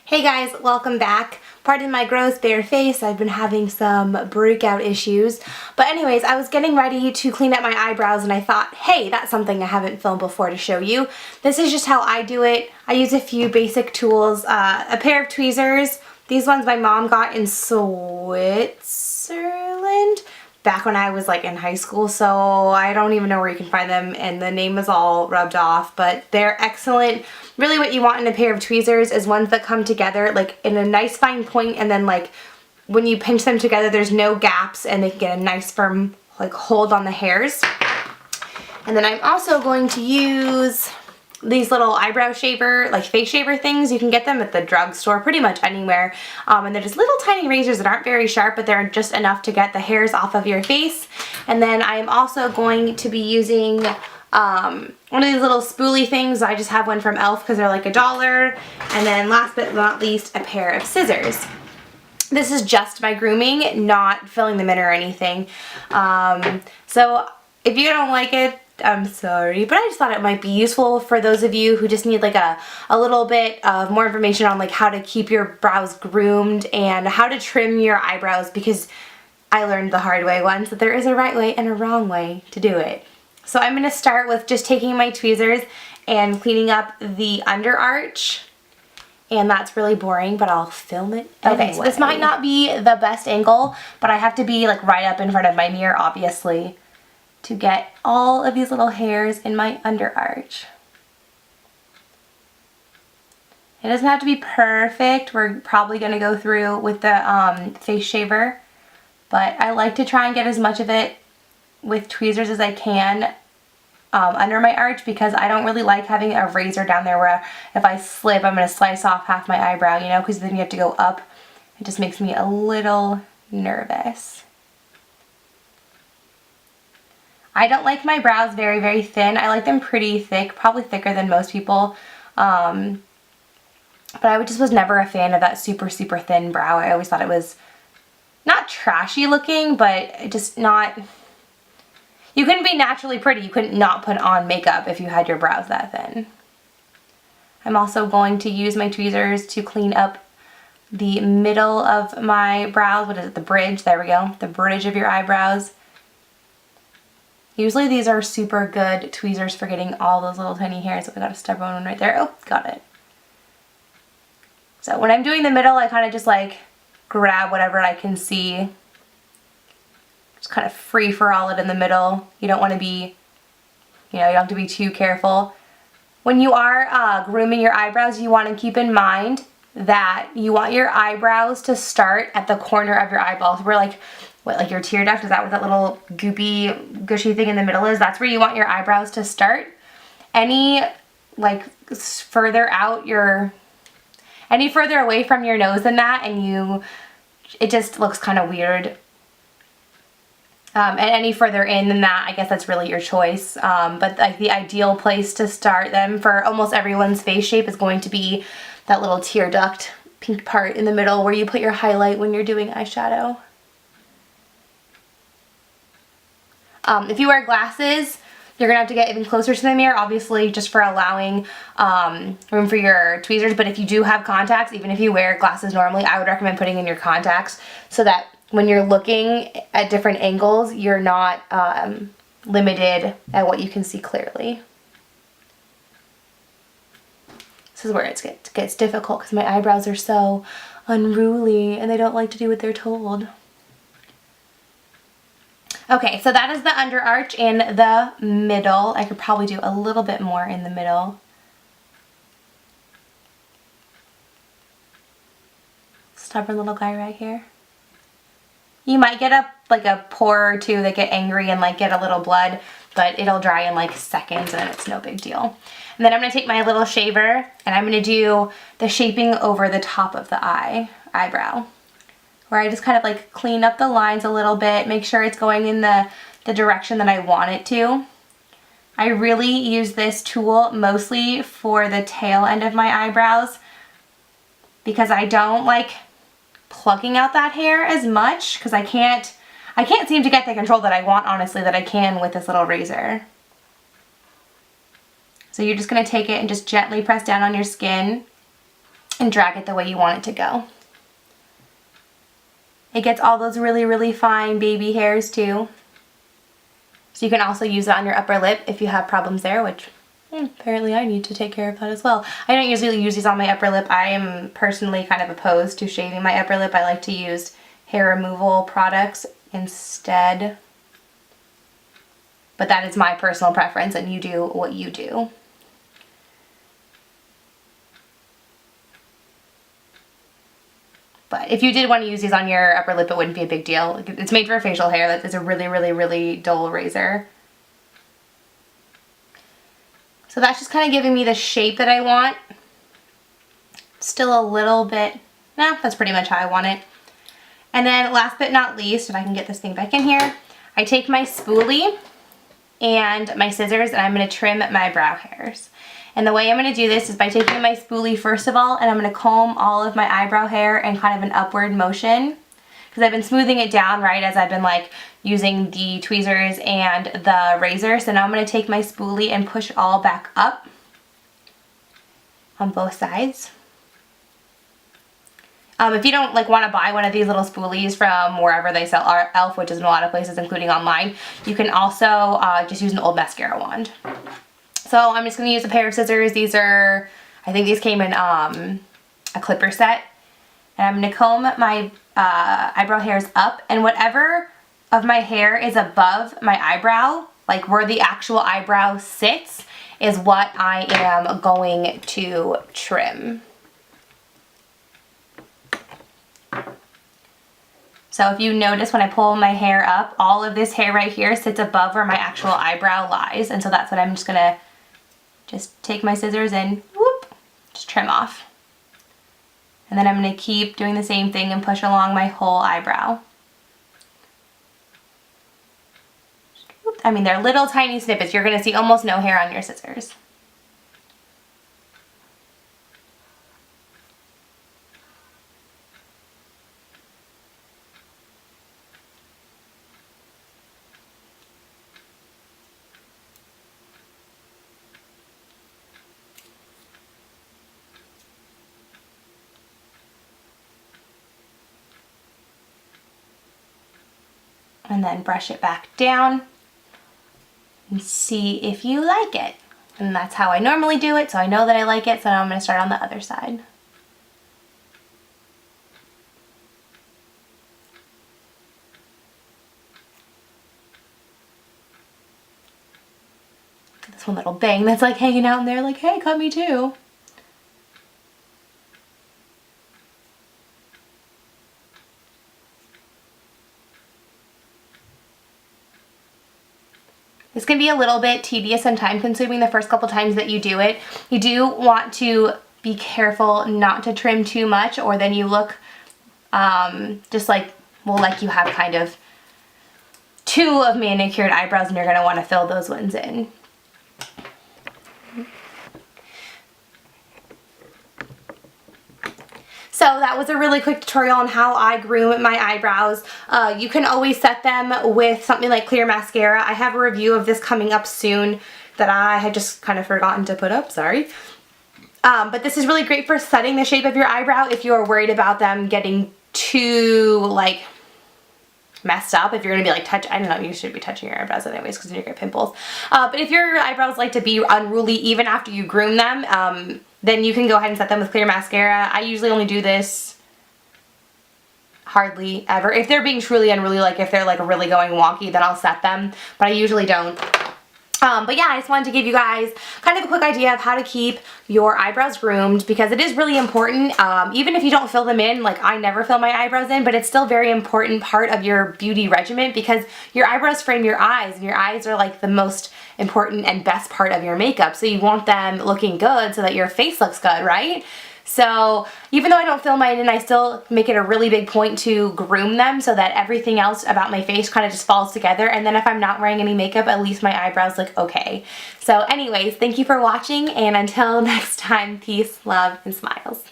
Hey guys, welcome back. Pardon my gross bare face, I've been having some breakout issues. But anyways, I was getting ready to clean up my eyebrows and I thought, hey, that's something I haven't filmed before to show you. This is just how I do it. I use a few basic tools, a pair of tweezers. These ones my mom got in Switzerland back when I was like in high school, so I don't even know where you can find them and the name is all rubbed off, but they're excellent. Really what you want in a pair of tweezers is ones that come together like in a nice fine point, and then like when you pinch them together there's no gaps and they can get a nice firm like hold on the hairs. And then I'm also going to use these little eyebrow shaver, like face shaver things. You can get them at the drugstore, pretty much anywhere. And they're just little tiny razors that aren't very sharp, but they're just enough to get the hairs off of your face. And then I'm also going to be using one of these little spoolie things. I just have one from Elf because they're like $1. And then last but not least, a pair of scissors. This is just my grooming, not filling them in or anything. So if you don't like it, I'm sorry, but I just thought it might be useful for those of you who just need like a little bit of more information on like how to keep your brows groomed and how to trim your eyebrows, because I learned the hard way once that there is a right way and a wrong way to do it. So I'm going to start with just taking my tweezers and cleaning up the under arch. And that's really boring, but I'll film it anyway. Okay, so this might not be the best angle, but I have to be like right up in front of my mirror, obviously, to get all of these little hairs in my under arch. It doesn't have to be perfect. We're probably going to go through with the face shaver, but I like to try and get as much of it with tweezers as I can under my arch, because I don't really like having a razor down there where if I slip I'm going to slice off half my eyebrow, you know, because then you have to go up. It just makes me a little nervous. I don't like my brows very, very thin. I like them pretty thick, probably thicker than most people. But I just was never a fan of that super, super thin brow. I always thought it was not trashy looking, but just not... You couldn't be naturally pretty. You couldn't not put on makeup if you had your brows that thin. I'm also going to use my tweezers to clean up the middle of my brows. What is it? The bridge. There we go. The bridge of your eyebrows. Usually these are super good tweezers for getting all those little tiny hairs. I got a stubborn one right there. Oh, got it. So when I'm doing the middle, I kind of just like grab whatever I can see. Just kind of free for all it in the middle. You don't want to be, you know, you don't have to be too careful. When you are grooming your eyebrows, you want to keep in mind that you want your eyebrows to start at the corner of your eyeballs, where like, what, like your tear duct, is that what that little goopy, gushy thing in the middle is? That's where you want your eyebrows to start. Any like further out any further away from your nose than that, and it just looks kind of weird. And any further in than that, I guess that's really your choice. But like the ideal place to start them for almost everyone's face shape is going to be that little tear duct pink part in the middle where you put your highlight when you're doing eyeshadow. If you wear glasses, you're going to have to get even closer to the mirror, obviously, just for allowing room for your tweezers. But if you do have contacts, even if you wear glasses normally, I would recommend putting in your contacts so that when you're looking at different angles, you're not limited at what you can see clearly. This is where it gets difficult because my eyebrows are so unruly and they don't like to do what they're told. Okay, so that is the under arch in the middle. I could probably do a little bit more in the middle. Stubborn little guy right here. You might get like a pore or two that get angry and like get a little blood, but it'll dry in like seconds and it's no big deal. And then I'm going to take my little shaver and I'm going to do the shaping over the top of the eyebrow, where I just kind of like clean up the lines a little bit, make sure it's going in the direction that I want it to. I really use this tool mostly for the tail end of my eyebrows because I don't like plucking out that hair as much, because I can't seem to get the control that I want, honestly, that I can with this little razor. So you're just going to take it and just gently press down on your skin. and drag it the way you want it to go. It gets all those really, really fine baby hairs too. So you can also use it on your upper lip if you have problems there, which apparently I need to take care of that as well. I don't usually use these on my upper lip. I am personally kind of opposed to shaving my upper lip. I like to use hair removal products instead. But that is my personal preference, and you do what you do. But if you did want to use these on your upper lip, it wouldn't be a big deal. It's made for facial hair. That is a really, really, really dull razor. So that's just kind of giving me the shape that I want. Still a little bit, no, that's pretty much how I want it. And then last but not least, if I can get this thing back in here, I take my spoolie and my scissors and I'm going to trim my brow hairs. And the way I'm going to do this is by taking my spoolie first of all, and I'm going to comb all of my eyebrow hair in kind of an upward motion. Because I've been smoothing it down, right, as I've been like using the tweezers and the razor. So now I'm going to take my spoolie and push it all back up on both sides. If you don't like want to buy one of these little spoolies from wherever they sell e.l.f., which is in a lot of places, including online, you can also just use an old mascara wand. So I'm just going to use a pair of scissors. These are, I think these came in a clipper set. And I'm going to comb my eyebrow hairs up, and whatever of my hair is above my eyebrow, like where the actual eyebrow sits, is what I am going to trim. So if you notice when I pull my hair up, all of this hair right here sits above where my actual eyebrow lies. And so that's what I'm just going to just take my scissors and whoop, just trim off. And then I'm going to keep doing the same thing and push along my whole eyebrow. I mean, they're little tiny snippets. You're going to see almost no hair on your scissors. And then brush it back down and see if you like it. And that's how I normally do it, so I know that I like it, so now I'm going to start on the other side. This one little bang that's like hanging out in there like, hey, cut me too. This can be a little bit tedious and time consuming the first couple times that you do it. You do want to be careful not to trim too much, or then you look just like, well, like you have kind of two of manicured eyebrows and you're going to want to fill those ones in. So that was a really quick tutorial on how I groom my eyebrows. You can always set them with something like clear mascara. I have a review of this coming up soon that I had just kind of forgotten to put up, sorry. But this is really great for setting the shape of your eyebrow if you're worried about them getting too like messed up. If you're going to be like I don't know, you should be touching your eyebrows anyways because you're going to get pimples. But if your eyebrows like to be unruly even after you groom them, then you can go ahead and set them with clear mascara. I usually only do this hardly ever. If they're being truly unruly, like if they're like really going wonky, then I'll set them, but I usually don't. But yeah, I just wanted to give you guys kind of a quick idea of how to keep your eyebrows groomed, because it is really important. Even if you don't fill them in, like I never fill my eyebrows in, but it's still a very important part of your beauty regimen because your eyebrows frame your eyes, and your eyes are like the most important and best part of your makeup. So you want them looking good so that your face looks good, right? So even though I don't fill mine in, I still make it a really big point to groom them so that everything else about my face kind of just falls together. And then if I'm not wearing any makeup, at least my eyebrows look okay. So anyways, thank you for watching, and until next time, peace, love, and smiles.